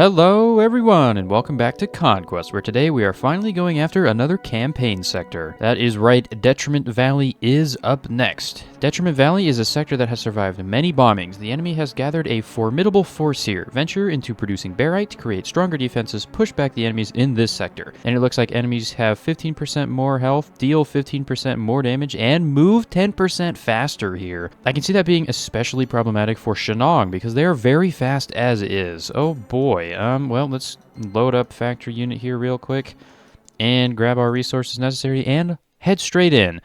Hello everyone, and welcome back to Conquest, where today we are finally going after another campaign sector. That is right, Detriment Valley is up next. Detriment Valley is a sector that has survived many bombings. The enemy has gathered a formidable force here. Venture into producing Barite to create stronger defenses, push back the enemies in this sector. And it looks like enemies have 15% more health, deal 15% more damage, and move 10% faster here. I can see that being especially problematic for Shenong, because they are very fast as is. Oh boy. Well, let's load up factory unit here real quick and grab our resources necessary and head straight in.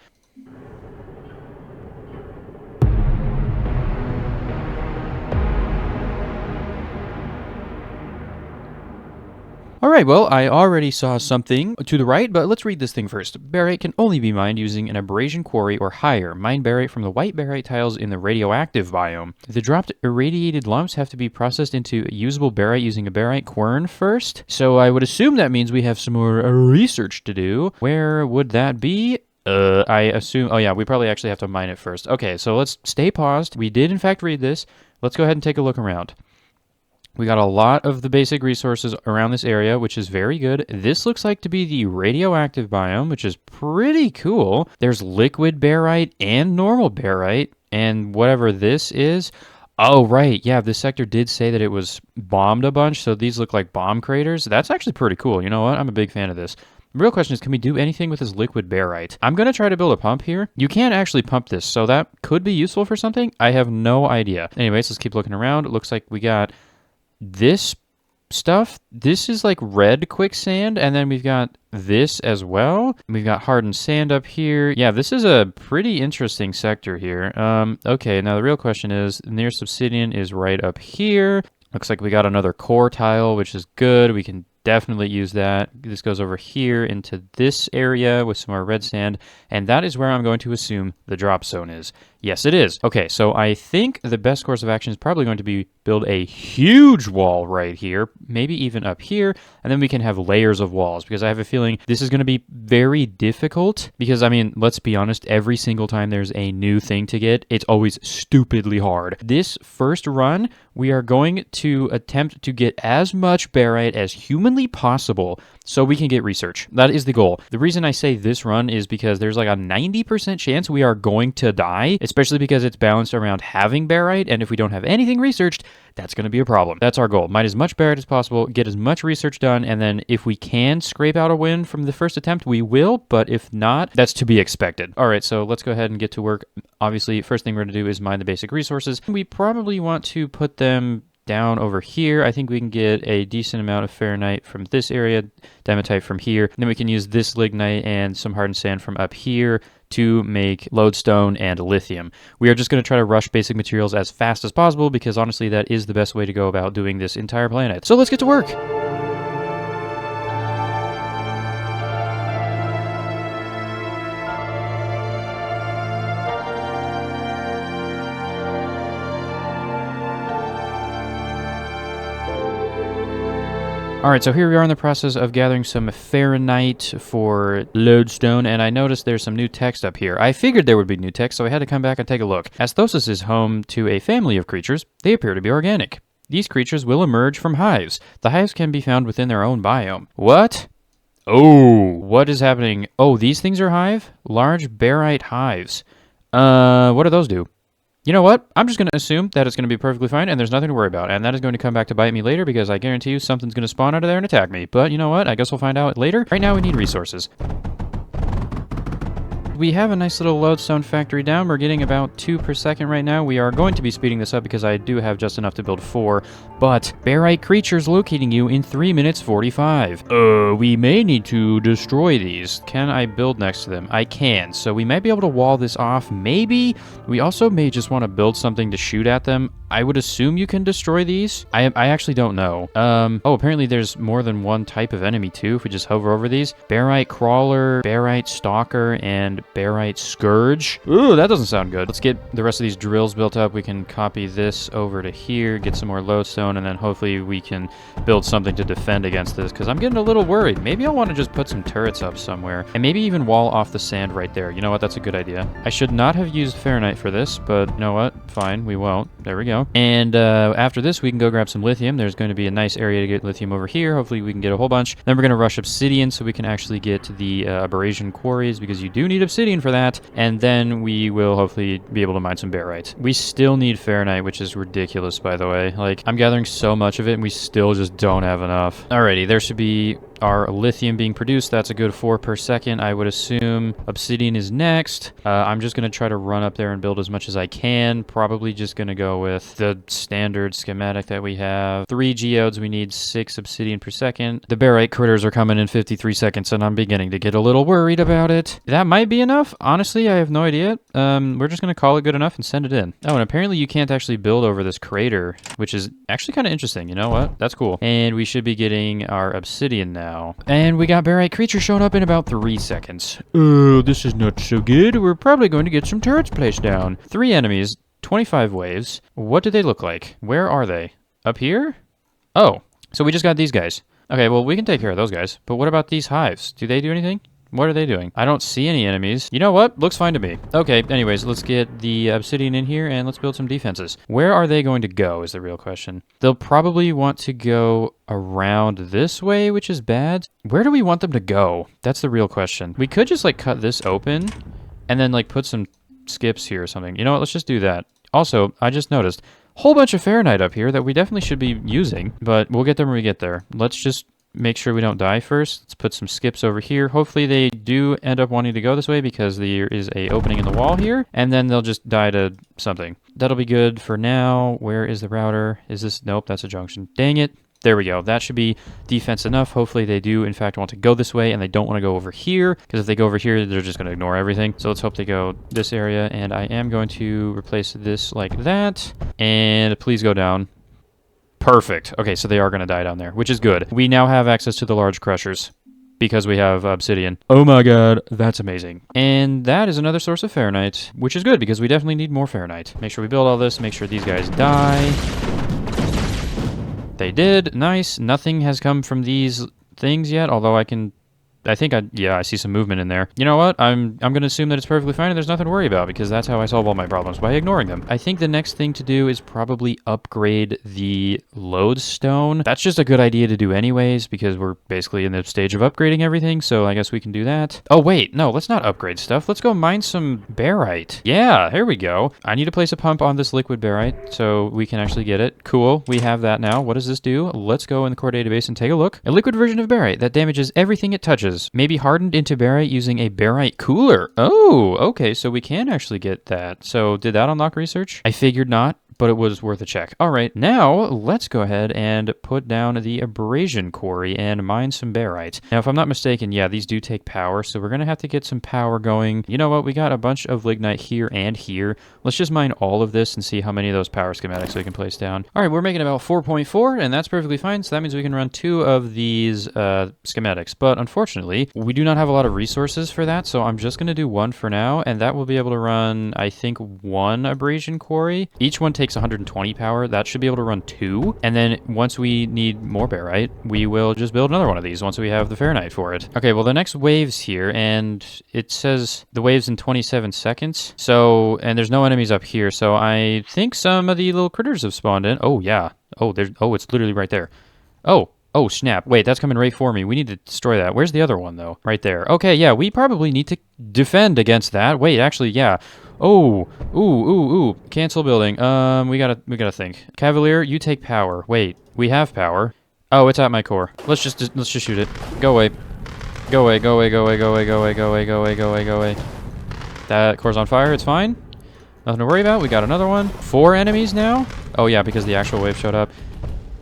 Alright, well, I already saw something to the right, but let's read this thing first. Barite can only be mined using an abrasion quarry or higher. Mine barite from the white barite tiles in the radioactive biome. The dropped irradiated lumps have to be processed into usable barite using a barite quern first. So I would assume that means we have some more research to do. Where would that be? I assume... Oh yeah, we probably actually have to mine it first. Okay, so let's stay paused. We did in fact read this. Let's go ahead and take a look around. We got a lot of the basic resources around this area, which is very good. This looks like to be the radioactive biome, which is pretty cool. There's liquid barite and normal barite, and whatever this is... Oh, right, yeah, this sector did say that it was bombed a bunch, so these look like bomb craters. That's actually pretty cool. You know what? I'm a big fan of this. The real question is, can we do anything with this liquid barite? I'm going to try to build a pump here. You can actually pump this, so that could be useful for something. I have no idea. Anyways, let's keep looking around. It looks like we got... this stuff. This is like red quicksand, and then we've got this as well. We've got hardened sand up here. Yeah, this is a pretty interesting sector here. Okay, now the real question is, nearest obsidian is right up here. Looks like we got another core tile, which is good. We can definitely use that. This goes over here into this area with some more red sand, and that is where I'm going to assume the drop zone is. Yes, it is. Okay, so I think the best course of action is probably going to be build a huge wall right here, maybe even up here, and then we can have layers of walls, because I have a feeling this is going to be very difficult, because, I mean, let's be honest, every single time there's a new thing to get, it's always stupidly hard. This first run, we are going to attempt to get as much barite as humanly possible so we can get research. That is the goal. The reason I say this run is because there's like a 90% chance we are going to die, especially because it's balanced around having barite, and if we don't have anything researched, that's going to be a problem. That's our goal. Mine as much barite as possible, get as much research done, and then if we can scrape out a win from the first attempt, we will, but if not, that's to be expected. All right, so let's go ahead and get to work. Obviously, first thing we're going to do is mine the basic resources. We probably want to put them down over here. I think we can get a decent amount of ferrite from this area, diamondite from here, and then we can use this lignite and some hardened sand from up here to make lodestone and lithium. We are just going to try to rush basic materials as fast as possible, because honestly that is the best way to go about doing this entire planet. So let's get to work! Alright, so here we are in the process of gathering some ferrite for lodestone, and I noticed there's some new text up here. I figured there would be new text, so I had to come back and take a look. Asthosus is home to a family of creatures. They appear to be organic. These creatures will emerge from hives. The hives can be found within their own biome. What? Oh, what is happening? Oh, these things are hive? Large barite hives. What do those do? You know what? I'm just going to assume that it's going to be perfectly fine and there's nothing to worry about. And that is going to come back to bite me later, because I guarantee you something's going to spawn out of there and attack me. But you know what? I guess we'll find out later. Right now we need resources. We have a nice little lodestone factory down. We're getting about 2 per second right now. We are going to be speeding this up because I do have just enough to build 4. But barite creatures locating you in 3 minutes 45. We may need to destroy these. Can I build next to them? I can. So we might be able to wall this off. Maybe. We also may just want to build something to shoot at them. I would assume you can destroy these. I actually don't know. Oh, apparently there's more than one type of enemy too, if we just hover over these. Barite crawler, barite stalker, and barite scourge. Ooh, that doesn't sound good. Let's get the rest of these drills built up. We can copy this over to here, get some more lodestone, and then hopefully we can build something to defend against this, because I'm getting a little worried. Maybe I'll want to just put some turrets up somewhere, and maybe even wall off the sand right there. You know what? That's a good idea. I should not have used ferrite for this, but you know what? Fine, we won't. There we go. go. And after this, we can go grab some lithium. There's going to be a nice area to get lithium over here. Hopefully we can get a whole bunch. Then we're going to rush obsidian so we can actually get to the aberration quarries, because you do need obsidian for that. And then we will hopefully be able to mine some barite. We still need ferrite, which is ridiculous, by the way. Like, I'm gathering so much of it and we still just don't have enough. Alrighty, there should be our lithium being produced. That's a good 4 per second. I would assume obsidian is next. I'm just going to try to run up there and build as much as I can. Probably just going to go with the standard schematic that we have. 3 geodes, we need 6 obsidian per second. The barite critters are coming in 53 seconds, and I'm beginning to get a little worried about it. That might be enough. Honestly, I have no idea. We're just going to call it good enough and send it in. Oh, and apparently you can't actually build over this crater, which is actually kind of interesting. You know what? That's cool. And we should be getting our obsidian now. And we got barite creature showing up in about 3 seconds. Oh, this is not so good. We're probably going to get some turrets placed down. 3 enemies, 25 waves. What do they look like? Where are they? Up here? Oh, so we just got these guys. Okay, well, we can take care of those guys. But what about these hives? Do they do anything? What are they doing? I don't see any enemies. You know what? Looks fine to me. Okay, anyways, let's get the obsidian in here and let's build some defenses. Where are they going to go is the real question. They'll probably want to go around this way, which is bad. Where do we want them to go? That's the real question. We could just like cut this open and then like put some skips here or something. You know what? Let's just do that. Also, I just noticed whole bunch of ferrite up here that we definitely should be using, but we'll get them when we get there. Let's just make sure we don't die first. Let's put some skips over here. Hopefully they do end up wanting to go this way because there is a opening in the wall here, and then they'll just die to something. That'll be good for now. Where is the router? Is this? Nope, that's a junction. Dang it. There we go. That should be defense enough. Hopefully they do, in fact, want to go this way, and they don't want to go over here, because if they go over here, they're just going to ignore everything. So let's hope they go this area, and I am going to replace this like that, and please go down. Perfect. Okay, so they are going to die down there, which is good. We now have access to the large crushers because we have obsidian. Oh my god, that's amazing. And that is another source of ferrite, which is good because we definitely need more ferrite. Make sure we build all this, make sure these guys die. They did. Nice. Nothing has come from these things yet, although I see some movement in there. You know what? I'm going to assume that it's perfectly fine and there's nothing to worry about because that's how I solve all my problems, by ignoring them. I think the next thing to do is probably upgrade the lodestone. That's just a good idea to do anyways because we're basically in the stage of upgrading everything, so I guess we can do that. Oh wait, no, let's not upgrade stuff. Let's go mine some barite. Yeah, here we go. I need to place a pump on this liquid barite so we can actually get it. Cool, we have that now. What does this do? Let's go in the core database and take a look. A liquid version of barite that damages everything it touches. May be hardened into barite using a barite cooler. Oh, okay, so we can actually get that. So did that unlock research? I figured not, but it was worth a check. All right, now let's go ahead and put down the abrasion quarry and mine some barite. Now, if I'm not mistaken, yeah, these do take power, so we're going to have to get some power going. You know what? We got a bunch of lignite here and here. Let's just mine all of this and see how many of those power schematics we can place down. All right, we're making about 4.4, and that's perfectly fine, so that means we can run 2 of these schematics. But unfortunately, we do not have a lot of resources for that, so I'm just going to do 1 for now, and that will be able to run, I think, 1 abrasion quarry. Each one takes 120 power. That should be able to run 2. And then once we need more barite, we will just build another one of these once we have the ferrite for it. Okay, well, the next wave's here, and it says the wave's in 27 seconds. So, and there's no enemies up here, so I think some of the little critters have spawned in. Oh, yeah. Oh, it's literally right there. Oh, snap. Wait, that's coming right for me. We need to destroy that. Where's the other one, though? Right there. Okay, yeah, we probably need to defend against that. Wait, actually, yeah. Oh, ooh. Cancel building. We gotta think. Cavalier, you take power. Wait, we have power. Oh, it's at my core. Let's just shoot it. Go away. Go away. That core's on fire. It's fine. Nothing to worry about. We got another one. 4 enemies now. Oh yeah, because the actual wave showed up.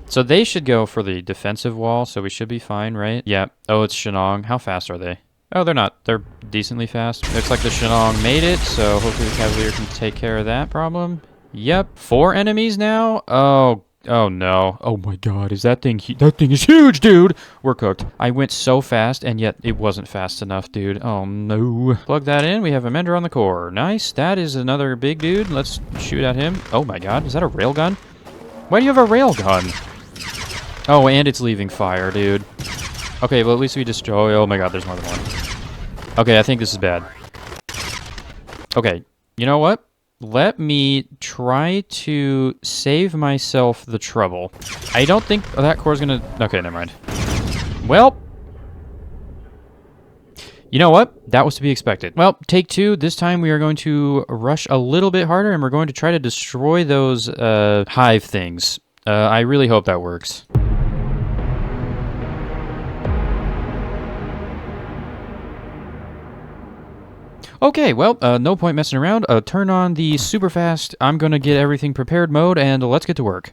So they should go for the defensive wall, so we should be fine, right? Yeah. Oh, it's Shenong. How fast are they? Oh, they're not. They're decently fast. Looks like the Shenong made it, so hopefully the Cavalier can take care of that problem. Yep. 4 enemies now? Oh no. Oh my god, is that thing is huge, dude! We're cooked. I went so fast, and yet it wasn't fast enough, dude. Oh no. Plug that in. We have a Mender on the core. Nice. That is another big dude. Let's shoot at him. Oh my god, is that a railgun? Why do you have a railgun? Oh, and it's leaving fire, dude. Okay, well, at least we destroy... Oh my god, there's more than one. Okay, I think this is bad. Okay, you know what? let me try to save myself the trouble. I don't think that core's gonna... Okay, never mind. Well... You know what? That was to be expected. Well, take two. This time we are going to rush a little bit harder, and we're going to try to destroy those hive things. I really hope that works. Okay, well, no point messing around. Turn on the super fast, I'm gonna get everything prepared mode, and let's get to work.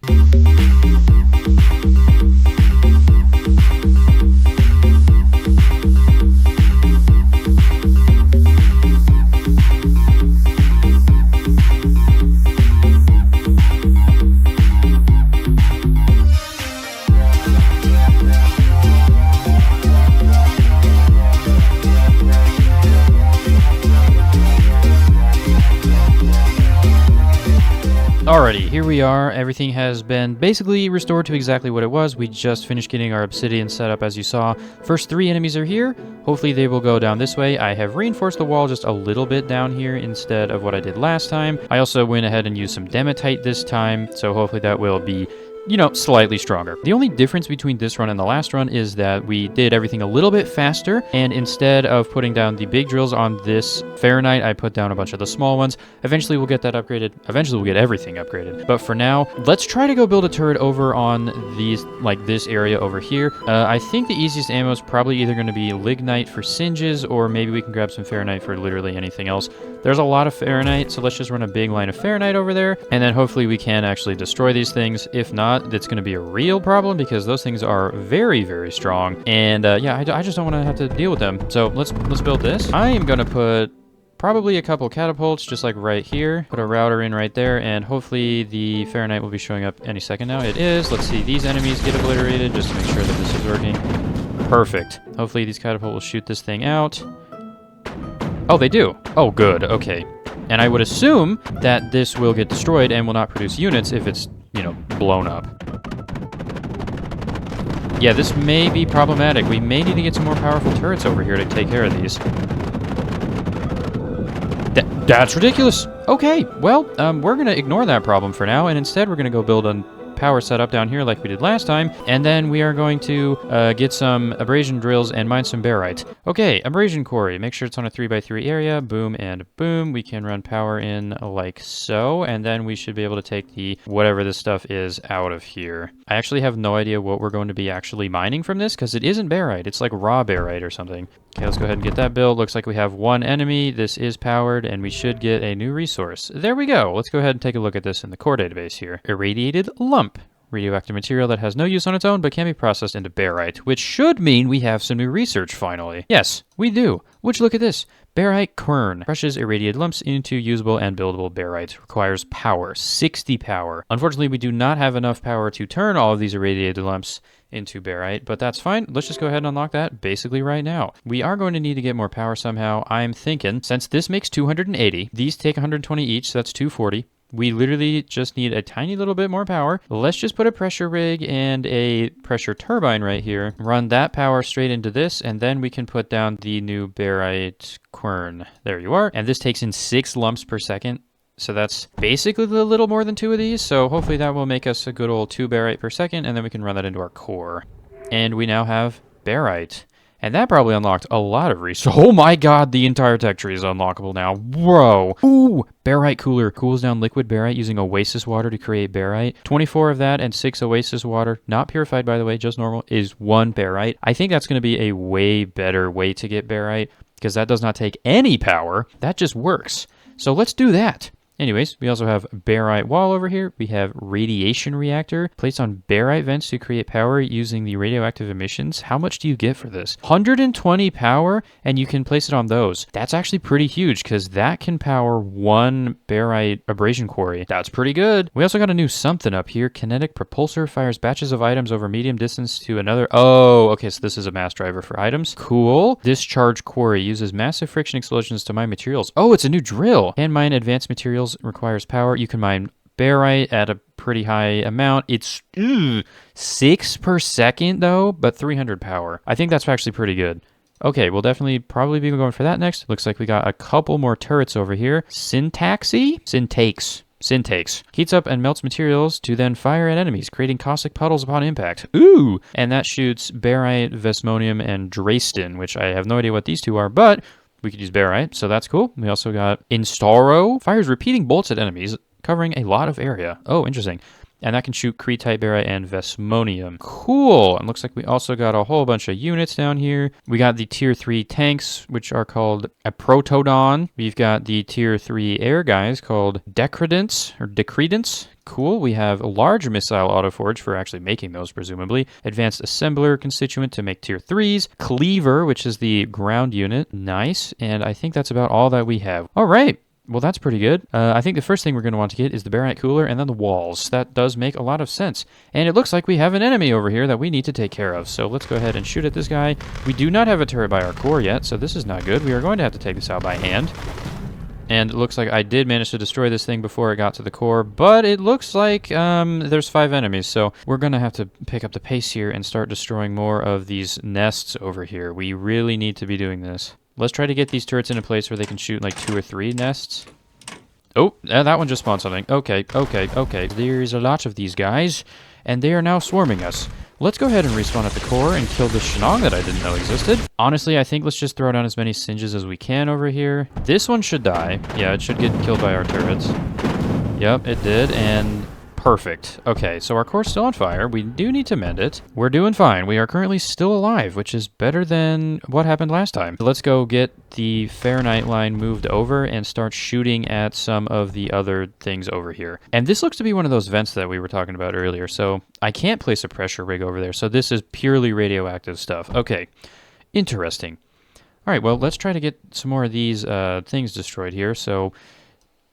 Alrighty, here we are. Everything has been basically restored to exactly what it was. We just finished getting our obsidian set up, as you saw. First 3 enemies are here. Hopefully they will go down this way. I have reinforced the wall just a little bit down here instead of what I did last time. I also went ahead and used some dematite this time, so hopefully that will be, you know, slightly stronger. The only difference between this run and the last run is that we did everything a little bit faster, and instead of putting down the big drills on this Fahrenheit, I put down a bunch of the small ones. Eventually we'll get that upgraded. Eventually we'll get everything upgraded. But for now, let's try to go build a turret over on these, like this area over here. I think the easiest ammo is probably either going to be lignite for singes, or maybe we can grab some Fahrenheit for literally anything else. There's a lot of Fahrenheit, so let's just run a big line of Fahrenheit over there, and then hopefully we can actually destroy these things. If not, it's going to be a real problem because those things are very, very strong. And yeah, I just don't want to have to deal with them. So let's build this. I am going to put probably a couple catapults just like right here. Put a router in right there, and hopefully the Fahrenheit will be showing up any second now. It is. Let's see these enemies get obliterated just to make sure that this is working. Perfect. Hopefully these catapults will shoot this thing out. Oh, they do. Oh, good. Okay. And I would assume that this will get destroyed and will not produce units if it's, you know, blown up. Yeah, this may be problematic. We may need to get some more powerful turrets over here to take care of these. That's ridiculous. Okay, well, we're going to ignore that problem for now, and instead we're going to go build a power setup down here like we did last time, and then we are going to get some abrasion drills and mine some barite. Okay, abrasion quarry. Make sure it's on a 3x3 area. Boom and boom. We can run power in like so, and then we should be able to take the whatever this stuff is out of here. I actually have no idea what we're going to be actually mining from this, because it isn't barite. It's like raw barite or something. Okay, let's go ahead and get that build. Looks like we have one enemy. This is powered, and we should get a new resource. There we go. Let's go ahead and take a look at this in the core database here. Irradiated lump. Radioactive material that has no use on its own, but can be processed into barite, which should mean we have some new research finally. Yes, we do. Which, look at this. Barite quern crushes irradiated lumps into usable and buildable barite. Requires power, 60 power. Unfortunately, we do not have enough power to turn all of these irradiated lumps into barite, but that's fine. Let's just go ahead and unlock that basically right now. We are going to need to get more power somehow. I'm thinking, since this makes 280, these take 120 each, so that's 240. We literally just need a tiny little bit more power. Let's just put a pressure rig and a pressure turbine right here. Run that power straight into this, and then we can put down the new barite quern. There you are. And this takes in 6 lumps per second. So that's basically a little more than 2 of these. So hopefully that will make us a good old 2 barite per second, and then we can run that into our core. And we now have barite. And that probably unlocked a lot of resources. Oh my god, the entire tech tree is unlockable now. Whoa. Ooh, barite cooler. Cools down liquid barite using oasis water to create barite. 24 of that and 6 oasis water, not purified by the way, just normal, is 1 barite. I think that's going to be a way better way to get barite, because that does not take any power. That just works. So let's do that. Anyways, we also have barite wall over here. We have radiation reactor placed on barite vents to create power using the radioactive emissions. How much do you get for this? 120 power, and you can place it on those. That's actually pretty huge, because that can power 1 barite abrasion quarry. That's pretty good. We also got a new something up here. Kinetic propulsor fires batches of items over medium distance to another. Oh, okay, so this is a mass driver for items. Cool. Discharge quarry uses massive friction explosions to mine materials. Oh, it's a new drill. Can mine advanced materials. Requires power. You can mine barite at a pretty high amount. It's 6 per second though, but 300 power. I think that's actually pretty good. Okay, we'll definitely probably be going for that next. Looks like we got a couple more turrets over here. Syntakes. Heats up and melts materials to then fire at enemies, creating caustic puddles upon impact. Ooh! And that shoots Barite, Vesmonium, and Dresden, which I have no idea what these two are, but we could use Barite, so that's cool. We also got Instauro. Fires repeating bolts at enemies, covering a lot of area. Oh, interesting. And that can shoot Cretite, Barite, and Vesmonium. Cool! And looks like we also got a whole bunch of units down here. We got the Tier 3 tanks, which are called a Protodon. We've got the Tier 3 air guys called Decredence. Cool. We have a large missile autoforge for actually making those, presumably. Advanced assembler constituent to make Tier 3s. Cleaver, which is the ground unit. Nice. And I think that's about all that we have. All right. Well, that's pretty good. I think the first thing we're going to want to get is the Barite cooler and then the walls. That does make a lot of sense. And it looks like we have an enemy over here that we need to take care of. So let's go ahead and shoot at this guy. We do not have a turret by our core yet, so this is not good. We are going to have to take this out by hand. And it looks like I did manage to destroy this thing before it got to the core, but it looks like there's 5 enemies, so we're going to have to pick up the pace here and start destroying more of these nests over here. We really need to be doing this. Let's try to get these turrets in a place where they can shoot like 2 or 3 nests. Oh, that one just spawned something. Okay. There's a lot of these guys, and they are now swarming us. Let's go ahead and respawn at the core and kill this Shenong that I didn't know existed. Honestly, I think let's just throw down as many singes as we can over here. This one should die. Yeah, it should get killed by our turrets. Yep, it did, and perfect. Okay, so our core's still on fire. We do need to mend it. We're doing fine. We are currently still alive, which is better than what happened last time. Let's go get the Fahrenheit line moved over and start shooting at some of the other things over here. And this looks to be one of those vents that we were talking about earlier, so I can't place a pressure rig over there, so this is purely radioactive stuff. Okay, interesting. All right, well, let's try to get some more of these things destroyed here. So,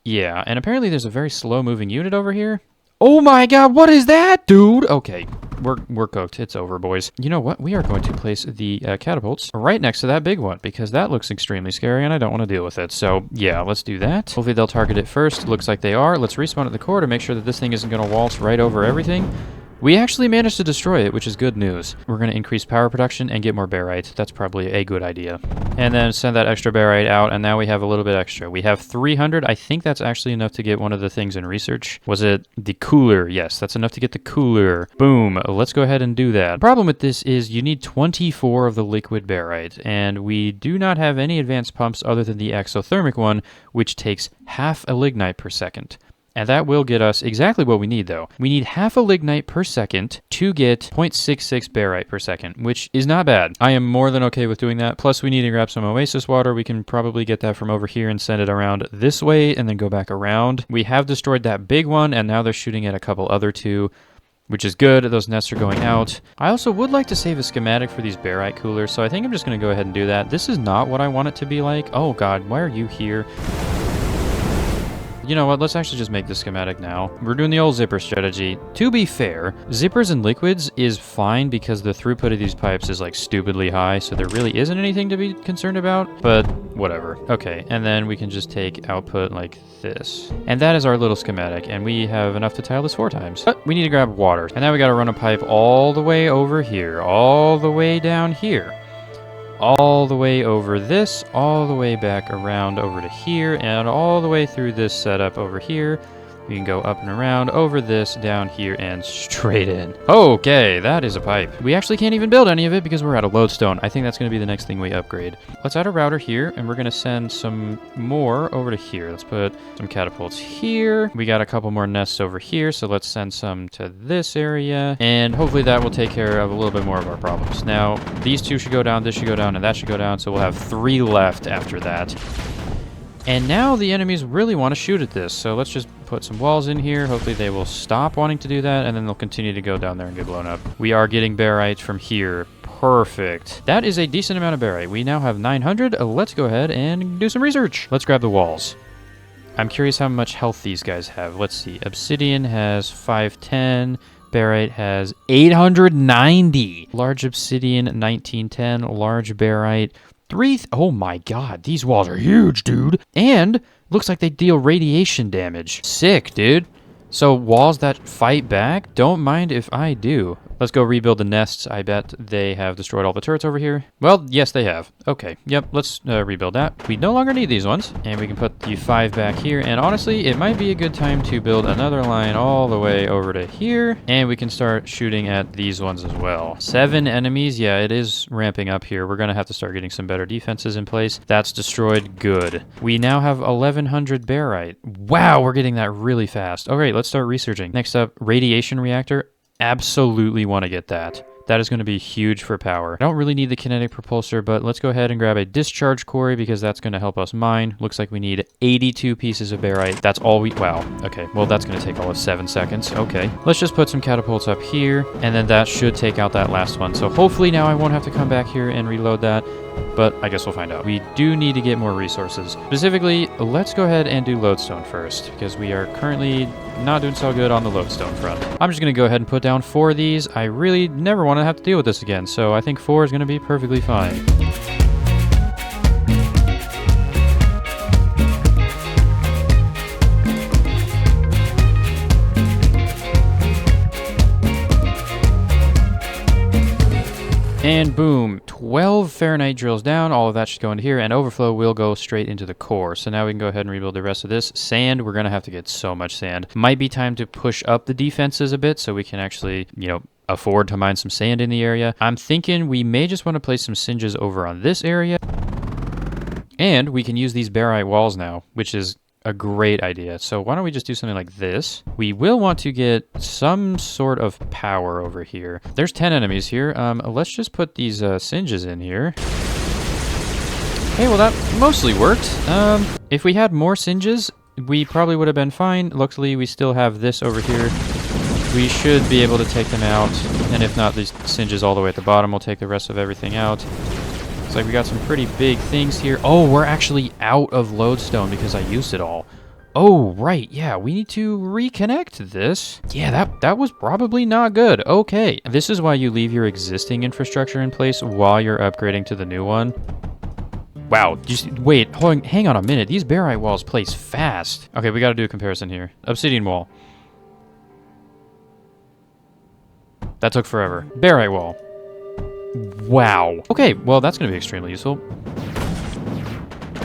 yeah, and apparently there's a very slow-moving unit over here. Oh my god, what is that, dude? Okay, we're cooked. It's over, boys. You know what? We are going to place the catapults right next to that big one, because that looks extremely scary, and I don't want to deal with it. So, yeah, let's do that. Hopefully they'll target it first. Looks like they are. Let's respawn at the core to make sure that this thing isn't going to waltz right over everything. We actually managed to destroy it, which is good news. We're going to increase power production and get more barite. That's probably a good idea. And then send that extra barite out, and now we have a little bit extra. We have 300. I think that's actually enough to get one of the things in research. Was it the cooler? Yes, that's enough to get the cooler. Boom. Let's go ahead and do that. The problem with this is you need 24 of the liquid barite, and we do not have any advanced pumps other than the exothermic one, which takes half a lignite per second. And that will get us exactly what we need, though. We need half a lignite per second to get 0.66 barite per second, which is not bad. I am more than okay with doing that. Plus, we need to grab some oasis water. We can probably get that from over here and send it around this way and then go back around. We have destroyed that big one, and now they're shooting at a couple other 2, which is good. Those nests are going out. I also would like to save a schematic for these barite coolers, so I think I'm just going to go ahead and do that. This is not what I want it to be like. Oh, God, why are you here? You know what, let's actually just make the schematic now. We're doing the old zipper strategy. To be fair, zippers and liquids is fine because the throughput of these pipes is like stupidly high, so there really isn't anything to be concerned about, but whatever. Okay, and then we can just take output like this. And that is our little schematic, and we have enough to tile this 4 times. But we need to grab water. And now we gotta run a pipe all the way over here, all the way down here, all the way over this, all the way back around over to here, and all the way through this setup over here. We can go up and around, over this, down here, and straight in. Okay, that is a pipe. We actually can't even build any of it because we're out of lodestone. I think that's going to be the next thing we upgrade. Let's add a router here, and we're going to send some more over to here. Let's put some catapults here. We got a couple more nests over here, so let's send some to this area, and hopefully that will take care of a little bit more of our problems. Now, these 2 should go down, this should go down, and that should go down, so we'll have 3 left after that. And now the enemies really want to shoot at this, so let's just put some walls in here. Hopefully they will stop wanting to do that, and then they'll continue to go down there and get blown up. We are getting barite from here. Perfect. That is a decent amount of barite. We now have 900. Let's go ahead and do some research. Let's grab the walls. I'm curious how much health these guys have. Let's see. Obsidian has 510. Barite has 890. Large obsidian, 1910. Large barite, oh my god, these walls are huge, dude. And looks like they deal radiation damage. Sick, dude. So walls that fight back, don't mind if I do. Let's go rebuild the nests. I bet they have destroyed all the turrets over here. Well, yes, they have. Okay, yep, let's rebuild that. We no longer need these ones, and we can put the 5 back here. And honestly, it might be a good time to build another line all the way over to here, and we can start shooting at these ones as well. 7 enemies. Yeah, it is ramping up here. We're going to have to start getting some better defenses in place. That's destroyed. Good. We now have 1100 barite. Wow, we're getting that really fast. Okay, let's start researching. Next up, radiation reactor. Absolutely want to get that. That is going to be huge for power. I don't really need the kinetic propulsor, but let's go ahead and grab a discharge quarry because that's going to help us mine. Looks like we need 82 pieces of barite. That's all we... Wow. Okay, well, that's going to take all of 7 seconds. Okay. Let's just put some catapults up here, and then that should take out that last one. So hopefully now I won't have to come back here and reload that, but I guess we'll find out. We do need to get more resources. Specifically, let's go ahead and do lodestone first because we are currently not doing so good on the lodestone front. I'm just going to go ahead and put down 4 of these. I really never want to have to deal with this again, so I think 4 is going to be perfectly fine. And boom, 12 Fahrenheit drills down. All of that should go into here, and overflow will go straight into the core. So now we can go ahead and rebuild the rest of this. Sand, we're going to have to get so much sand. Might be time to push up the defenses a bit so we can actually, afford to mine some sand in the area. I'm thinking we may just want to place some singes over on this area. And we can use these barite walls now, which is a great idea. So why don't we just do something like this? We will want to get some sort of power over here. There's 10 enemies here. Let's just put these singes in here. Hey, well, that mostly worked. If we had more singes, we probably would have been fine. Luckily, we still have this over here. We should be able to take them out. And if not, these singes all the way at the bottom will take the rest of everything out. Looks like we got some pretty big things here. Oh, we're actually out of lodestone because I used it all. Oh, right. Yeah, we need to reconnect this. Yeah, that was probably not good. Okay. This is why you leave your existing infrastructure in place while you're upgrading to the new one. Wow. Just wait. Hang on a minute. These barite walls place fast. Okay, we got to do a comparison here. Obsidian wall. That took forever. Barite wall. Wow. Okay, well, that's going to be extremely useful.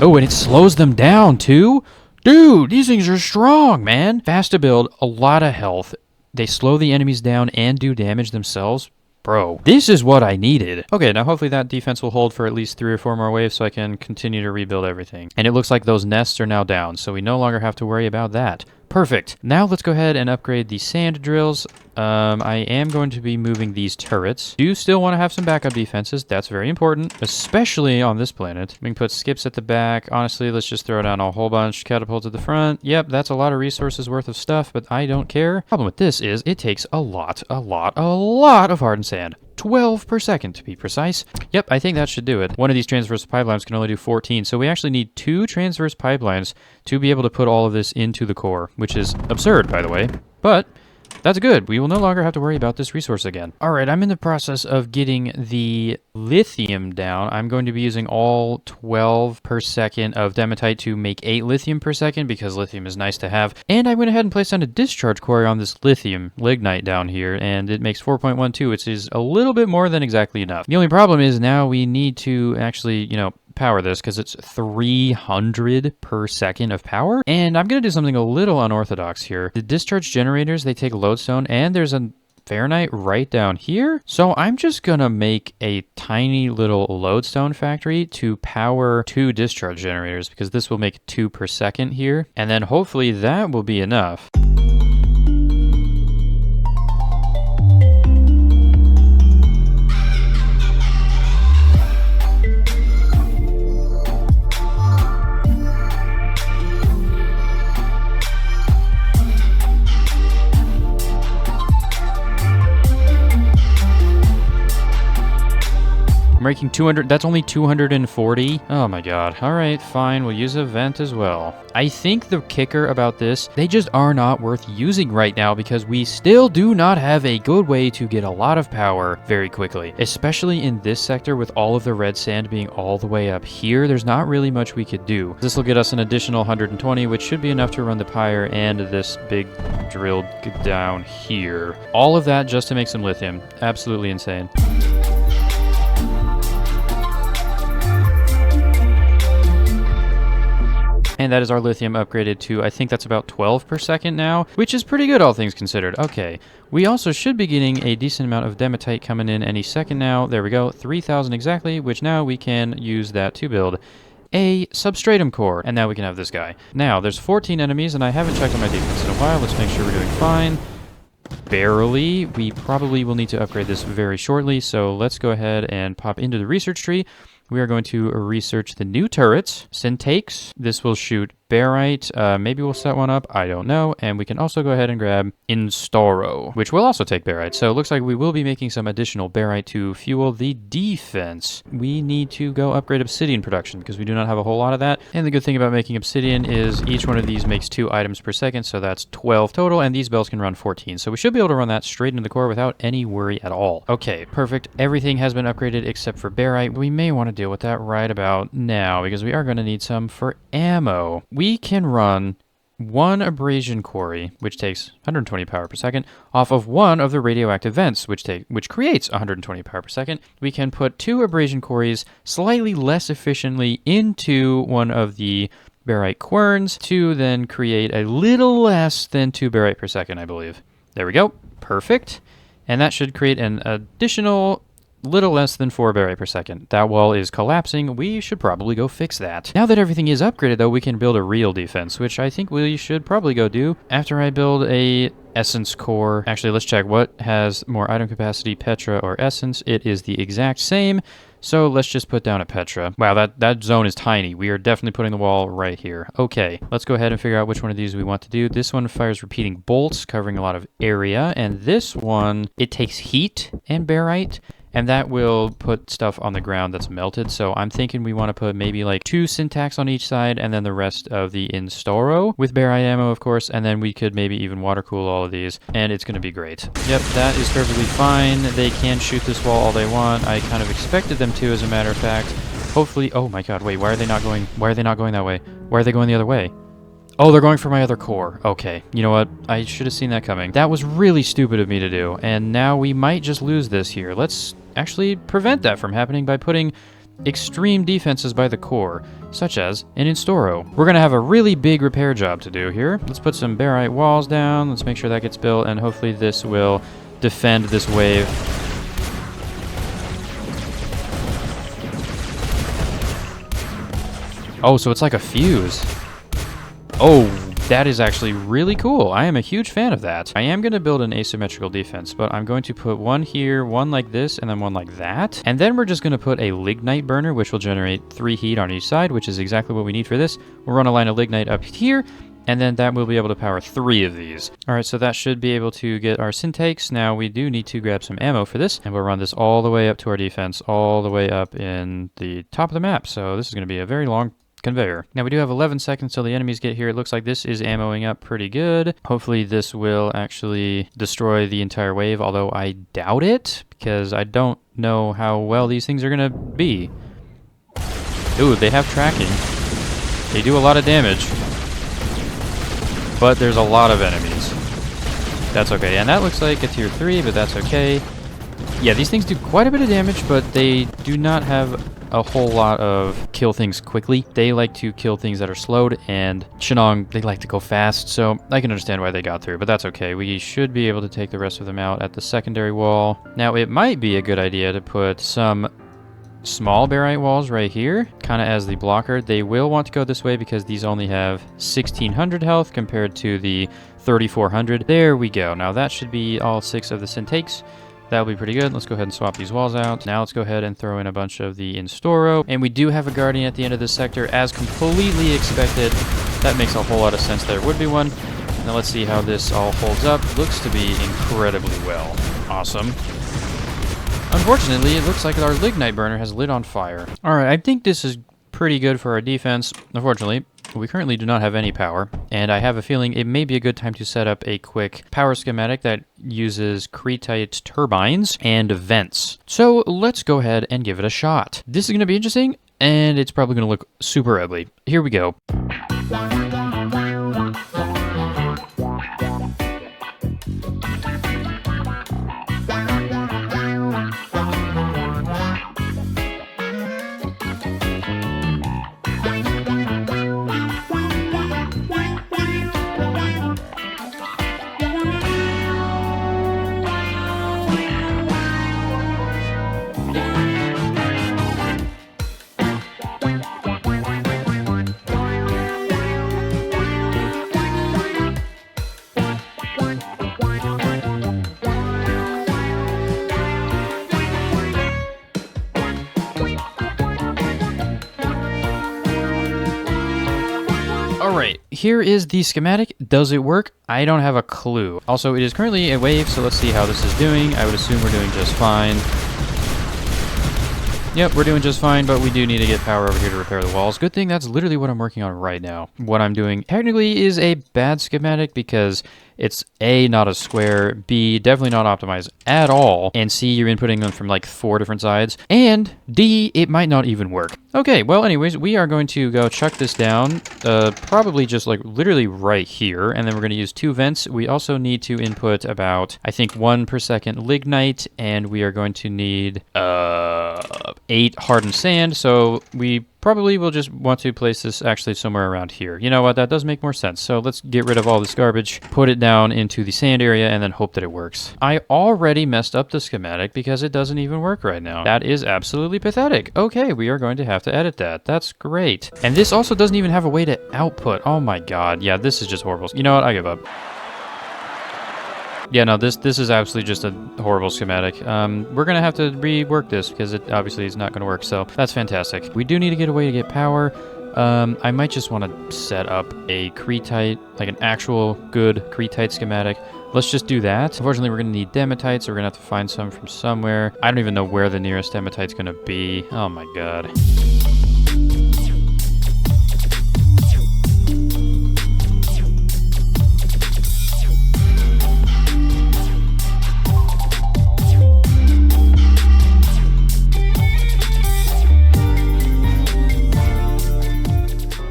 Oh, and it slows them down, too? Dude, these things are strong, man. Fast to build, a lot of health. They slow the enemies down and do damage themselves. Bro, this is what I needed. Okay, now hopefully that defense will hold for at least 3 or 4 more waves so I can continue to rebuild everything. And it looks like those nests are now down, so we no longer have to worry about that. Perfect. Now let's go ahead and upgrade the sand drills. I am going to be moving these turrets. Do still want to have some backup defenses. That's very important, especially on this planet. We can put skips at the back. Honestly, let's just throw down a whole bunch. Catapults at the front. Yep, that's a lot of resources worth of stuff, but I don't care. Problem with this is it takes a lot of hardened sand. 12 per second to be precise. Yep, I think that should do it. One of these transverse pipelines can only do 14, so we actually need 2 transverse pipelines to be able to put all of this into the core, which is absurd, by the way. But that's good. We will no longer have to worry about this resource again. All right, I'm in the process of getting the lithium down. I'm going to be using all 12 per second of dematite to make 8 lithium per second because lithium is nice to have. And I went ahead and placed down a discharge quarry on this lithium lignite down here, and it makes 4.12, which is a little bit more than exactly enough. The only problem is now we need to actually, power this because it's 300 per second of power. And I'm going to do something a little unorthodox here. The discharge generators, they take lodestone, and there's a Fahrenheit right down here. So I'm just going to make a tiny little lodestone factory to power 2 discharge generators because this will make 2 per second here. And then hopefully that will be enough. I'm breaking 200. That's only 240. Oh my god. All right, fine. We'll use a vent as well. I think the kicker about this, they just are not worth using right now because we still do not have a good way to get a lot of power very quickly, especially in this sector with all of the red sand being all the way up here. There's not really much we could do. This will get us an additional 120, which should be enough to run the pyre and this big drill down here. All of that just to make some lithium. Absolutely insane. And that is our lithium upgraded to, I think that's about 12 per second now, which is pretty good all things considered. Okay, we also should be getting a decent amount of dematite coming in any second now. There we go, 3,000 exactly, which now we can use that to build a substratum core, and now we can have this guy. Now, there's 14 enemies, and I haven't checked on my defense in a while. Let's make sure we're doing fine. Barely. We probably will need to upgrade this very shortly, so let's go ahead and pop into the research tree. We are going to research the new turrets. Syntakes. This will shoot Barite. Maybe we'll set one up. I don't know. And we can also go ahead and grab Instauro, which will also take Barite. So it looks like we will be making some additional Barite to fuel the defense. We need to go upgrade obsidian production because we do not have a whole lot of that. And the good thing about making obsidian is each one of these makes 2 items per second. So that's 12 total. And these bells can run 14. So we should be able to run that straight into the core without any worry at all. Okay, perfect. Everything has been upgraded except for Barite. We may want to deal with that right about now because we are going to need some for ammo. We can run 1 abrasion quarry, which takes 120 power per second, off of 1 of the radioactive vents, which creates 120 power per second. We can put 2 abrasion quarries slightly less efficiently into one of the barite querns to then create a little less than 2 barite per second, I believe. There we go. Perfect. And that should create an additional little less than 4 barite per second. That wall is collapsing. We should probably go fix that. Now that everything is upgraded, though, we can build a real defense, which I think we should probably go do after I build a essence core. Actually, let's check what has more item capacity, Petra or essence. It is the exact same. So let's just put down a Petra. Wow, that zone is tiny. We are definitely putting the wall right here. Okay, let's go ahead and figure out which one of these we want to do. This one fires repeating bolts, covering a lot of area. And this one, it takes heat and barite. And that will put stuff on the ground that's melted. So I'm thinking we want to put maybe like 2 syntax on each side and then the rest of the Instauro with barite ammo, of course. And then we could maybe even water cool all of these and it's going to be great. Yep, that is perfectly fine. They can shoot this wall all they want. I kind of expected them to, as a matter of fact. Hopefully, oh my god, wait, why are they not going that way? Why are they going the other way? Oh, they're going for my other core. Okay, you know what? I should have seen that coming. That was really stupid of me to do, and now we might just lose this here. Let's actually prevent that from happening by putting extreme defenses by the core, such as an Instauro. We're going to have a really big repair job to do here. Let's put some barite walls down. Let's make sure that gets built, and hopefully this will defend this wave. Oh, so it's like a fuse. Oh, that is actually really cool. I am a huge fan of that. I am going to build an asymmetrical defense, but I'm going to put one here, one like this, and then one like that. And then we're just going to put a lignite burner, which will generate 3 heat on each side, which is exactly what we need for this. We'll run a line of lignite up here, and then that will be able to power 3 of these. All right, so that should be able to get our syntakes. Now we do need to grab some ammo for this, and we'll run this all the way up to our defense, all the way up in the top of the map. So this is going to be a very long conveyor. Now we do have 11 seconds till the enemies get here. It looks like this is ammoing up pretty good. Hopefully this will actually destroy the entire wave, although I doubt it because I don't know how well these things are gonna be. Ooh, they have tracking. They do a lot of damage, but there's a lot of enemies. That's okay, and that looks like a tier 3, but that's okay. Yeah, these things do quite a bit of damage, but they do not have a whole lot of kill things quickly. They like to kill things that are slowed, and Shenong, they like to go fast, so I can understand why they got through, but that's okay. We should be able to take the rest of them out at the secondary wall. Now, it might be a good idea to put some small barite walls right here, kind of as the blocker. They will want to go this way because these only have 1600 health compared to the 3400. There we go. Now, that should be all 6 of the syntakes. That'll be pretty good. Let's go ahead and swap these walls out. Now let's go ahead and throw in a bunch of the Instauro. And we do have a Guardian at the end of this sector, as completely expected. That makes a whole lot of sense. There would be one. Now let's see how this all holds up. Looks to be incredibly well. Awesome. Unfortunately, it looks like our lignite burner has lit on fire. Alright, I think this is pretty good for our defense. Unfortunately, we currently do not have any power, and I have a feeling it may be a good time to set up a quick power schematic that uses Cretite turbines and vents. So let's go ahead and give it a shot. This is going to be interesting, and it's probably going to look super ugly. Here we go. Alright, here is the schematic. Does it work? I don't have a clue. Also, it is currently a wave, so let's see how this is doing. I would assume we're doing just fine. Yep, we're doing just fine, but we do need to get power over here to repair the walls. Good thing that's literally what I'm working on right now. What I'm doing technically is a bad schematic because it's A, not a square, B, definitely not optimized at all, and C, you're inputting them from like 4 different sides, and D, it might not even work. Okay, well anyways, we are going to go chuck this down, probably just like literally right here, and then we're going to use 2 vents. We also need to input about, I think, 1 per second lignite, and we are going to need 8 hardened sand, so we probably will just want to place this actually somewhere around here. You know what, that does make more sense. So let's get rid of all this garbage, put it down into the sand area, and then hope that it works. I already messed up the schematic because it doesn't even work right now. That is absolutely pathetic. Okay, we are going to have to edit that. That's great. And this also doesn't even have a way to output. Oh my god. Yeah, this is just horrible. You know what, I give up. Yeah, no, this is absolutely just a horrible schematic. We're going to have to rework this because it obviously is not going to work, so that's fantastic. We do need to get a way to get power. I might just want to set up a Cretite, like an actual good Cretite schematic. Let's just do that. Unfortunately, we're going to need Dematite, so we're going to have to find some from somewhere. I don't even know where the nearest Dematite's going to be. Oh my god.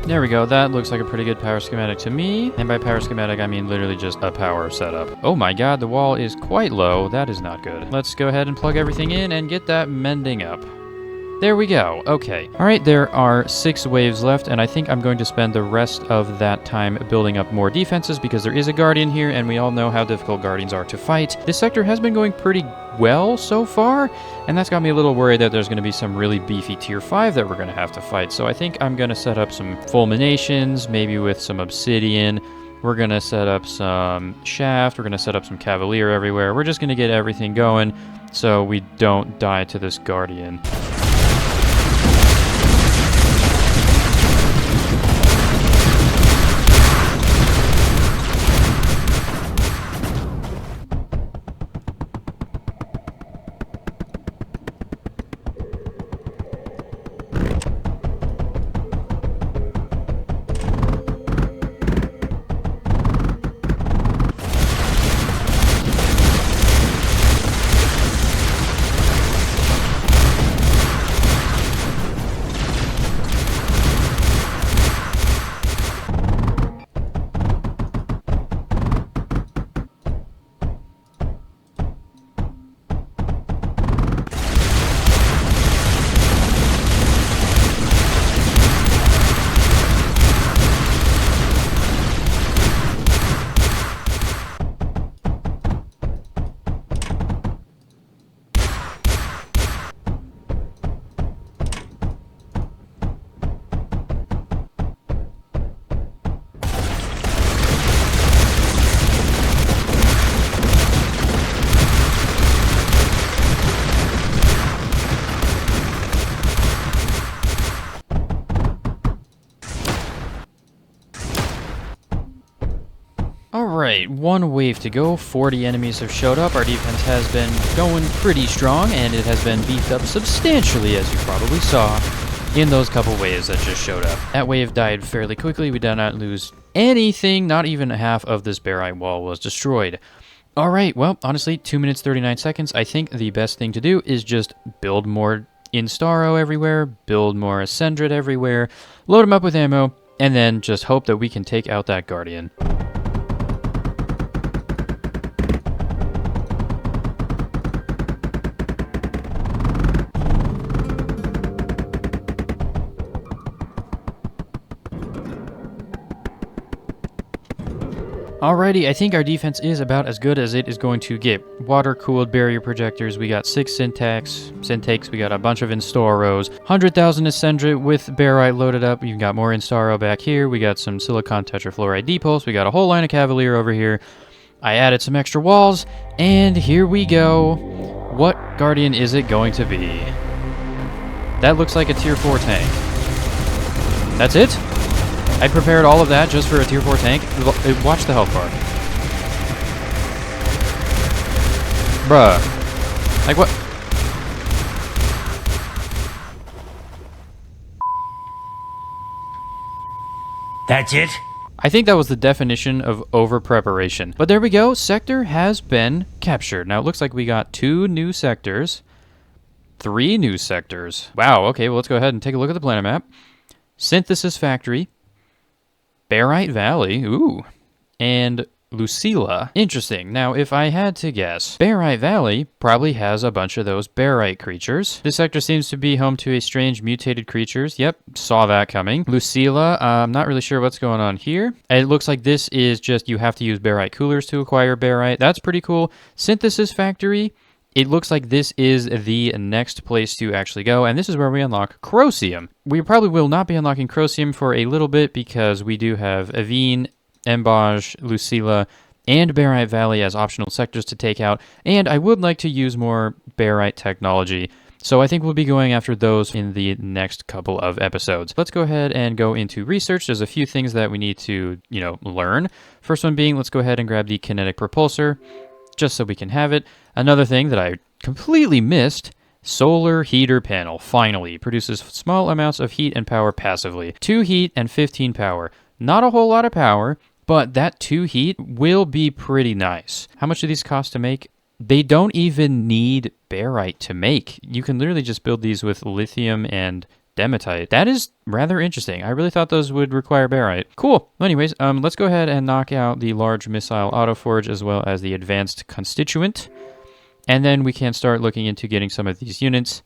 There we go, that looks like a pretty good power schematic to me. And by power schematic, I mean literally just a power setup. Oh my god, the wall is quite low. That is not good. Let's go ahead and plug everything in and get that mending up. There we go. Okay. All right, there are 6 waves left, and I think I'm going to spend the rest of that time building up more defenses because there is a guardian here, and we all know how difficult guardians are to fight. This sector has been going pretty well so far, and that's got me a little worried that there's going to be some really beefy tier 5 that we're going to have to fight. So I think I'm going to set up some fulminations, maybe with some obsidian. We're going to set up some shaft. We're going to set up some cavalier everywhere. We're just going to get everything going so we don't die to this guardian. Alright, one wave to go. 40 enemies have showed up. Our defense has been going pretty strong, and it has been beefed up substantially, as you probably saw in those couple waves that just showed up. That wave died fairly quickly. We did not lose anything. Not even half of this barite wall was destroyed. Alright, well, honestly, 2 minutes 39 seconds. I think the best thing to do is just build more Instaro everywhere, build more Ascendrit everywhere, load them up with ammo, and then just hope that we can take out that Guardian. Alrighty, I think our defense is about as good as it is going to get. Water-cooled barrier projectors, we got 6 Syntakes, we got a bunch of Instaros, 100,000 Ascendrit with Barite loaded up, you've got more Instaro back here, we got some Silicon Tetrafluoride Depulse, we got a whole line of Cavalier over here, I added some extra walls, and here we go. What Guardian is it going to be? That looks like a Tier 4 tank. That's it? I prepared all of that just for a Tier 4 tank. Watch the health bar. Bruh. Like what? That's it? I think that was the definition of over-preparation. But there we go. Sector has been captured. Now it looks like we got 2 new sectors. 3 new sectors. Wow, okay, well let's go ahead and take a look at the planet map. Synthesis Factory. Barite Valley, ooh, and Lucilla. Interesting. Now, if I had to guess, Barite Valley probably has a bunch of those barite creatures. This sector seems to be home to a strange mutated creatures. Yep, saw that coming. Lucilla, I'm not really sure what's going on here. It looks like this is just you have to use barite coolers to acquire barite. That's pretty cool. Synthesis Factory. It looks like this is the next place to actually go, and this is where we unlock Crosium. We probably will not be unlocking Crosium for a little bit because we do have Avine, Embauge, Lucilla, and Barite Valley as optional sectors to take out, and I would like to use more barite technology, so I think we'll be going after those in the next couple of episodes. Let's go ahead and go into research. There's a few things that we need to, learn. First one being, let's go ahead and grab the kinetic propulsor, just so we can have it. Another thing that I completely missed, solar heater panel, finally. Produces small amounts of heat and power passively. 2 heat and 15 power. Not a whole lot of power, but that 2 heat will be pretty nice. How much do these cost to make? They don't even need barite to make. You can literally just build these with lithium and Dematite. That is rather interesting. I really thought those would require barite. Cool. Well, anyways, let's go ahead and knock out the large missile autoforge as well as the advanced constituent. And then we can start looking into getting some of these units.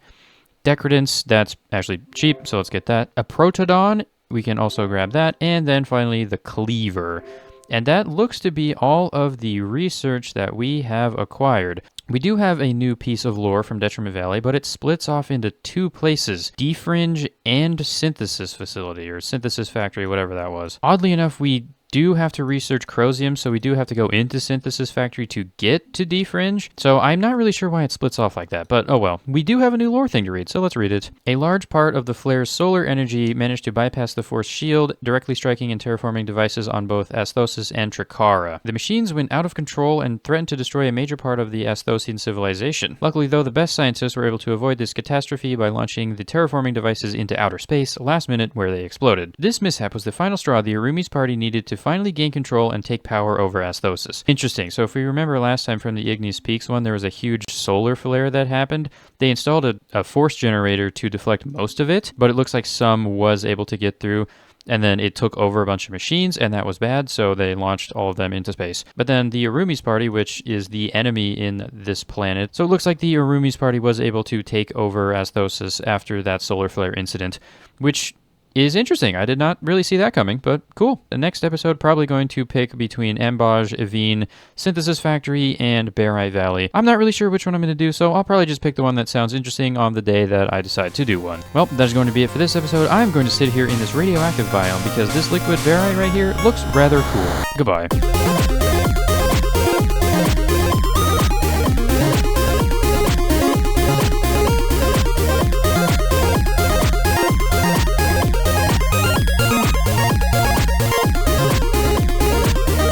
Decredence, that's actually cheap, so let's get that. A Protodon, we can also grab that. And then finally the Cleaver. And that looks to be all of the research that we have acquired. We do have a new piece of lore from Detriment Valley, but it splits off into 2 places, Defringe and Synthesis Facility, or Synthesis Factory, whatever that was. Oddly enough, we do have to research Crosium, so we do have to go into Synthesis Factory to get to Defringe. So I'm not really sure why it splits off like that, but oh well. We do have a new lore thing to read, so let's read it. A large part of the flare's solar energy managed to bypass the force shield, directly striking and terraforming devices on both Asthosus and Tricara. The machines went out of control and threatened to destroy a major part of the Asthosian civilization. Luckily, though, the best scientists were able to avoid this catastrophe by launching the terraforming devices into outer space last minute where they exploded. This mishap was the final straw the Arumi's party needed to finally gain control and take power over Asthosus. Interesting. So if we remember last time from the Igneous Peaks one, there was a huge solar flare that happened. They installed a force generator to deflect most of it, but it looks like some was able to get through, and then it took over a bunch of machines, and that was bad, so they launched all of them into space. But then the Arumi's party, which is the enemy in this planet, so it looks like the Arumi's party was able to take over Asthosus after that solar flare incident, which is interesting. I did not really see that coming, but cool. The next episode probably going to pick between Embauge, Avine, Synthesis Factory, and Barite Valley. I'm not really sure which one I'm going to do, so I'll probably just pick the one that sounds interesting on the day that I decide to do one. Well, that's going to be it for this episode. I'm going to sit here in this radioactive biome because this liquid barite right here looks rather cool. Goodbye.